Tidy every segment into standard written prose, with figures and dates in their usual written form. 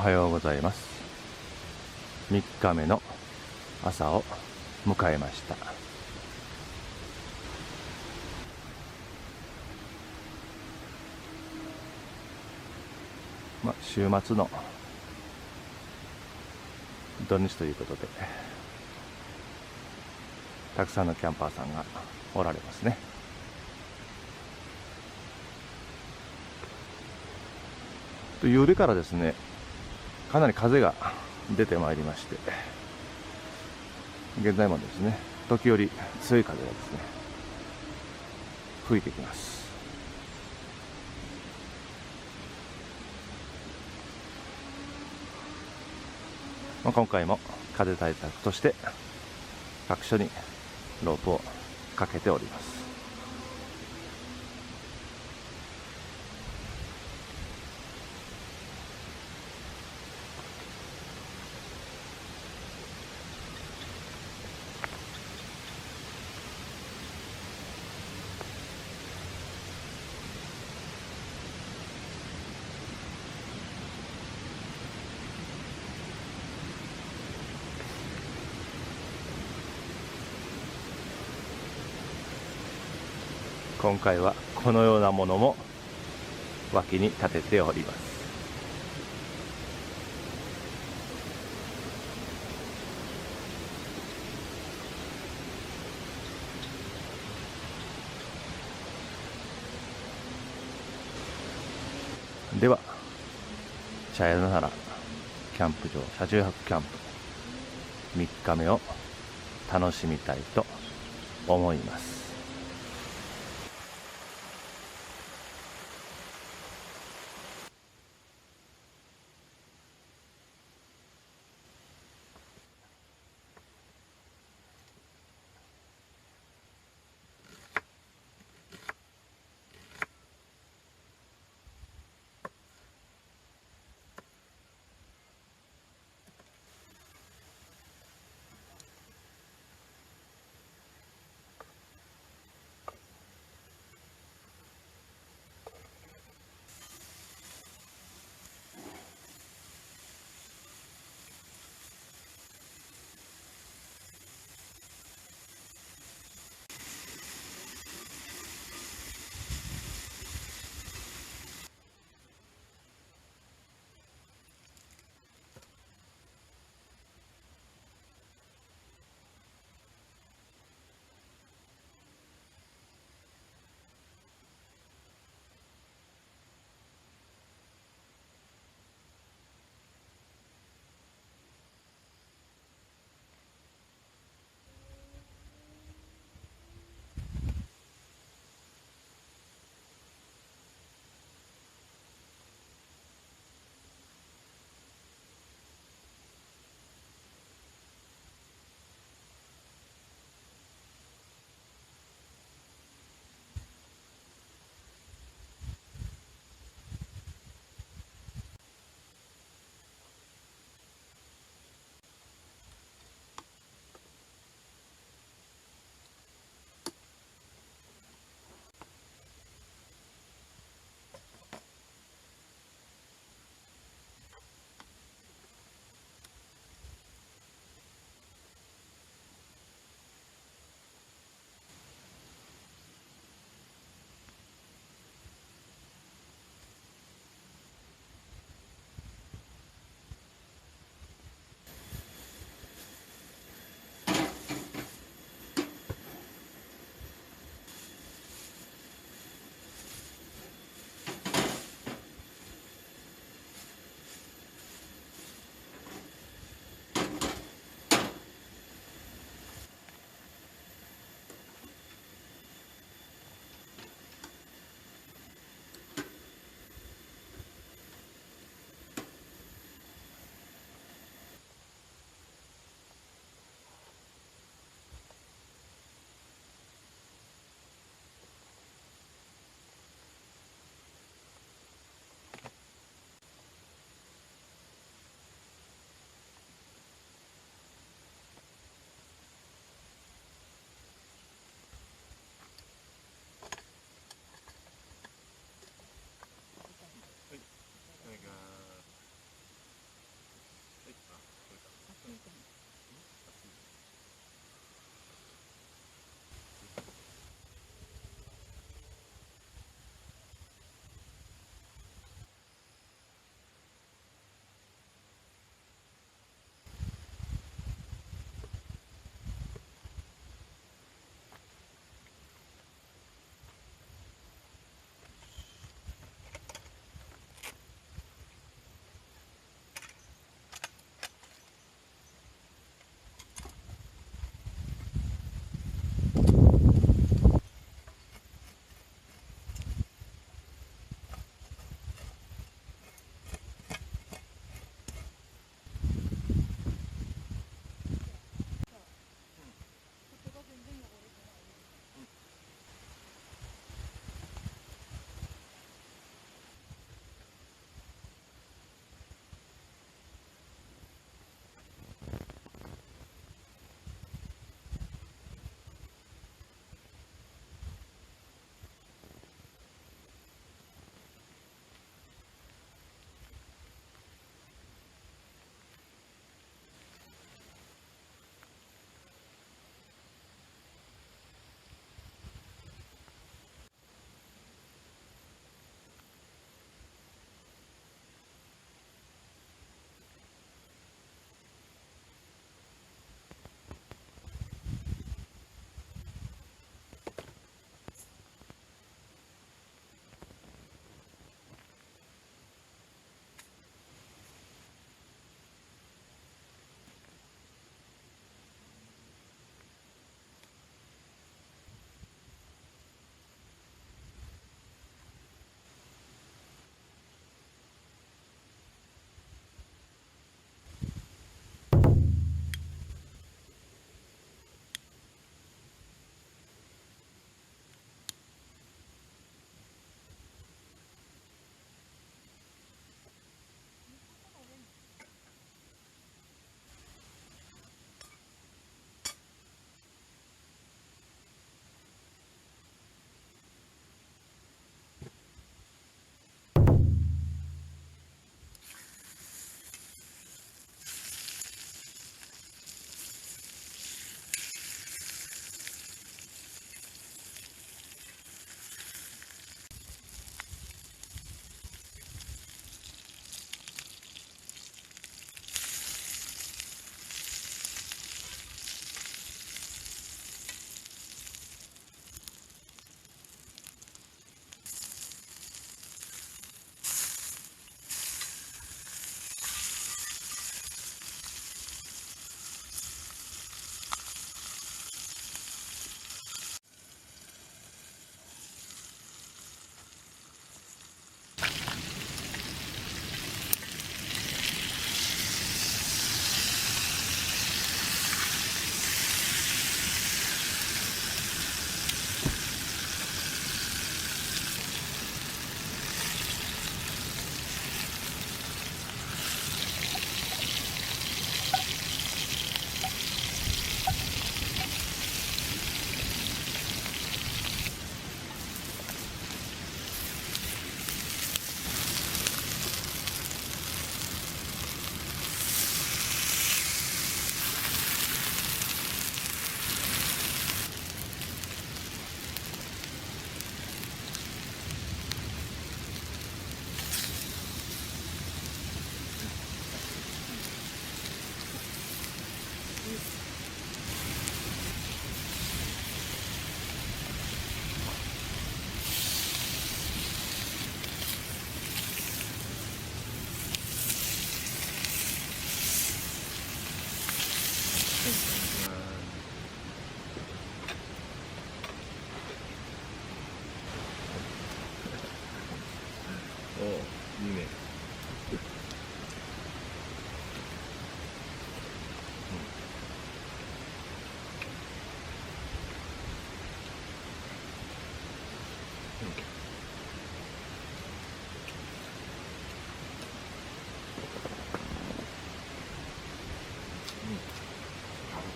はようございます。3日目の朝を迎えました。週末の土日ということで、たくさんのキャンパーさんがおられますね。夜からですね、かなり風が出てまいりまして、現在もですね、時折強い風がですね、吹いてきます。今回も風対策として各所にロープをかけております。今回はこのようなものも脇に立てております。では、茶屋ならキャンプ場車中泊キャンプ3日目を楽しみたいと思います。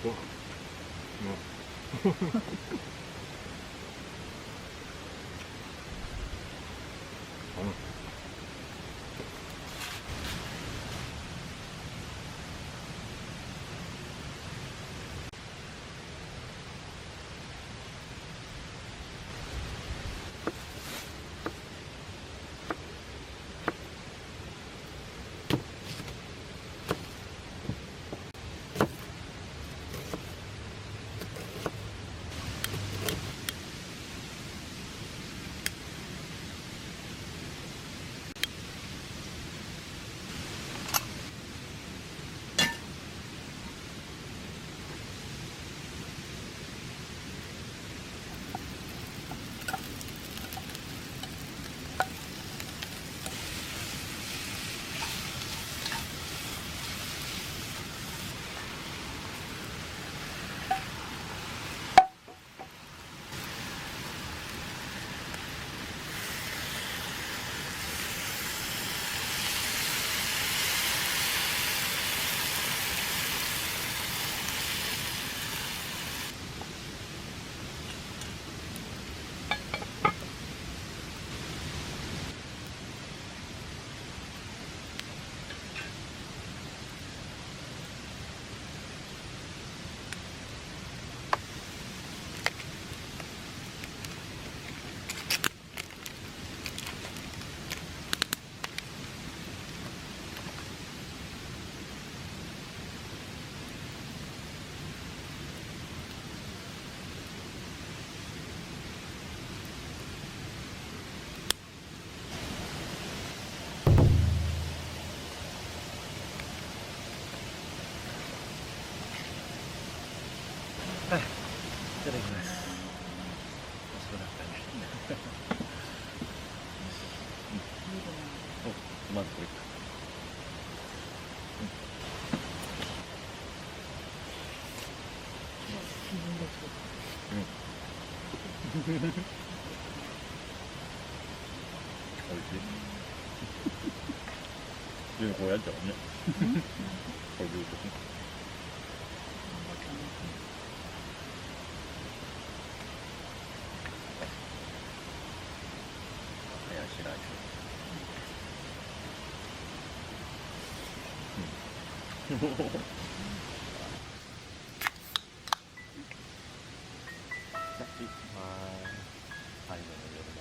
そう。はい、いただきます。遅くなったね。お、まずこれか。おいしい。こうやっちゃうね。これずっとね。知らない。最後の夜だ。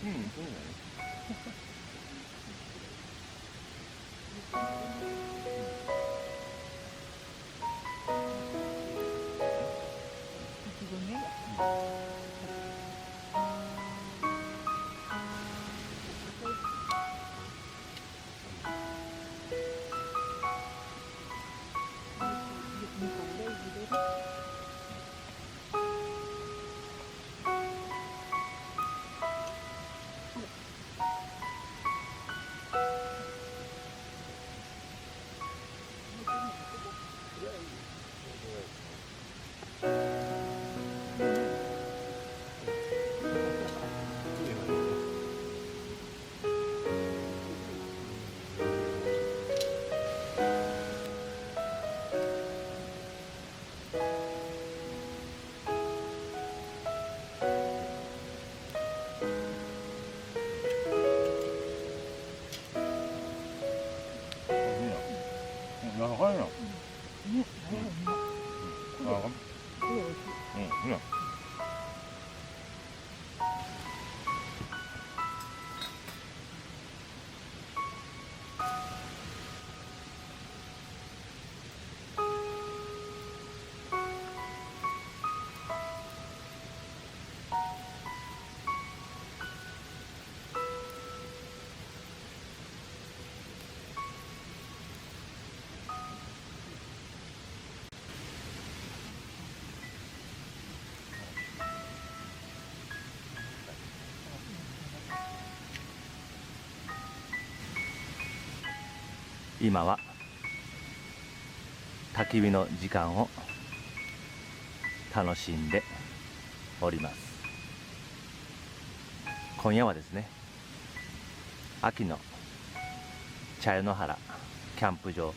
うん、そうだね。長いな。今は焚き火の時間を楽しんでおります。今夜はですね、秋の茶屋野原キャンプ場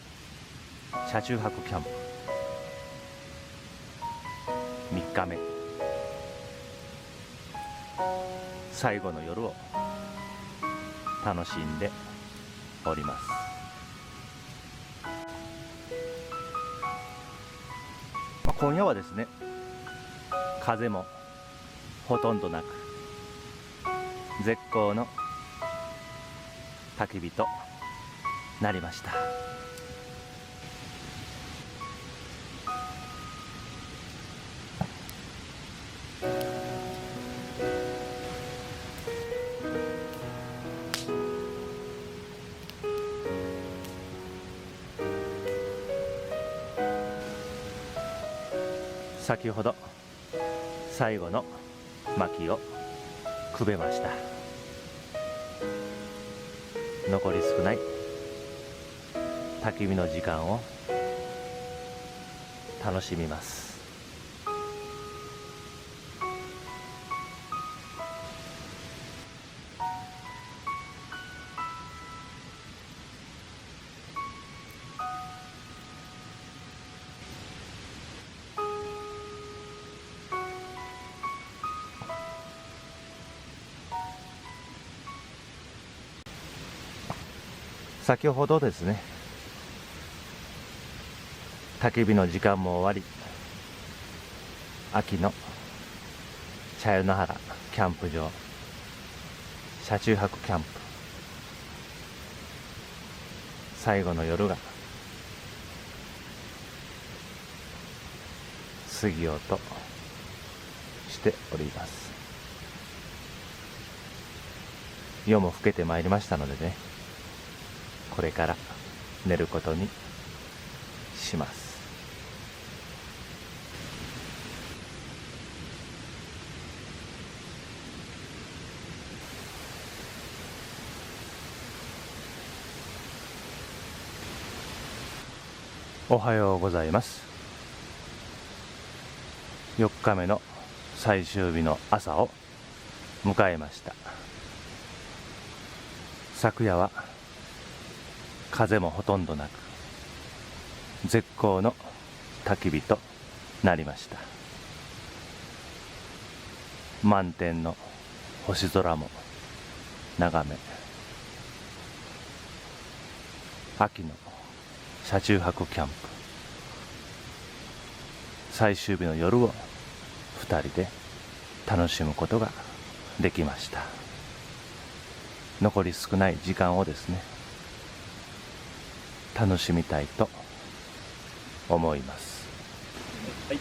車中泊キャンプ3日目、最後の夜を楽しんでおります。今夜はですね、風もほとんどなく絶好の焚き火となりました。先ほど最後の薪をくべました。残り少ない焚き火の時間を楽しみます。先ほどですね、焚き火の時間も終わり、秋の茶屋野原キャンプ場車中泊キャンプ最後の夜が過ぎようとしております。夜も更けてまいりましたのでね、これから寝ることにします。おはようございます。4日目の最終日の朝を迎えました。昨夜は風もほとんどなく絶好の焚き火となりました。満天の星空も眺め、秋の車中泊キャンプ最終日の夜を2人で楽しむことができました。残り少ない時間をですね、楽しみたいと思います。はい。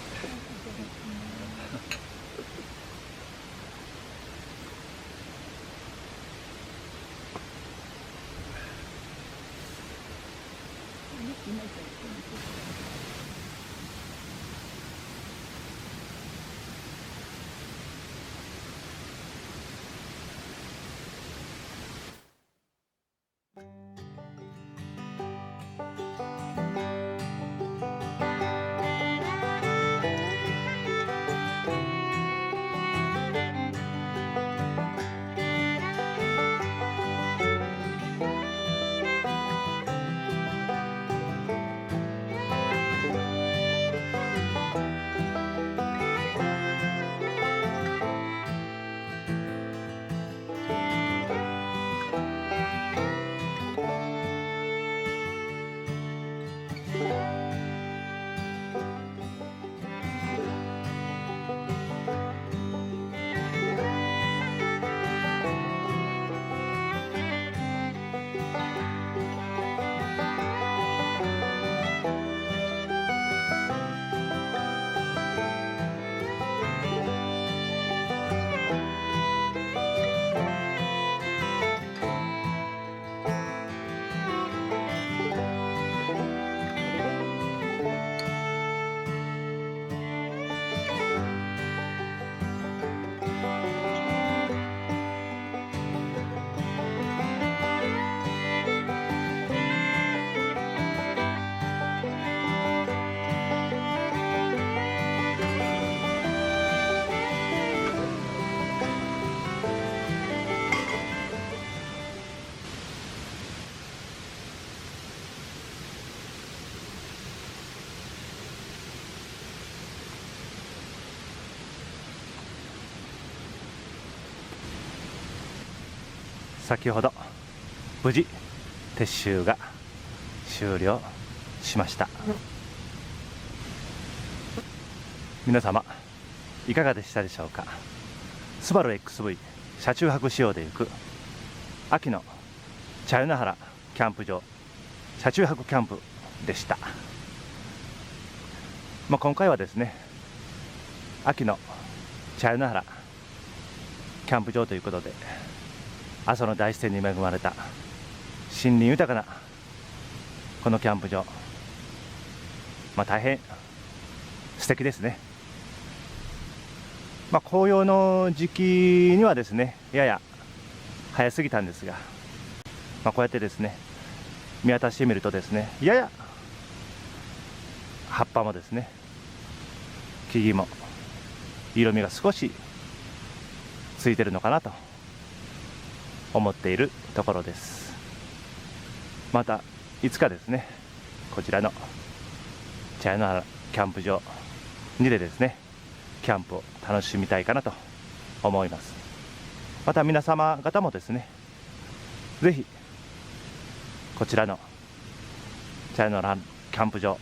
先ほど無事撤収が終了しました。皆様いかがでしたでしょうか。スバル XV 車中泊仕様で行く秋の茶湯の原キャンプ場車中泊キャンプでした。今回はですね、秋の茶湯の原キャンプ場ということで、阿蘇の大自然に恵まれた森林豊かなこのキャンプ場、大変素敵ですね。紅葉の時期にはですね、やや早すぎたんですが、こうやってですね見渡してみるとですね、やや葉っぱもですね、木々も色味が少しついてるのかなと思っているところです。またいつかですね、こちらの茶屋の原キャンプ場にでですね、キャンプを楽しみたいかなと思います。また皆様方もですね、ぜひこちらの茶屋の原キャンプ場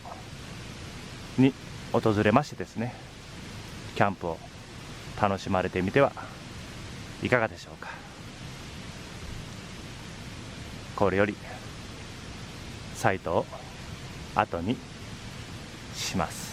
に訪れましてですね、キャンプを楽しまれてみてはいかがでしょうか。これよりサイトを後にします。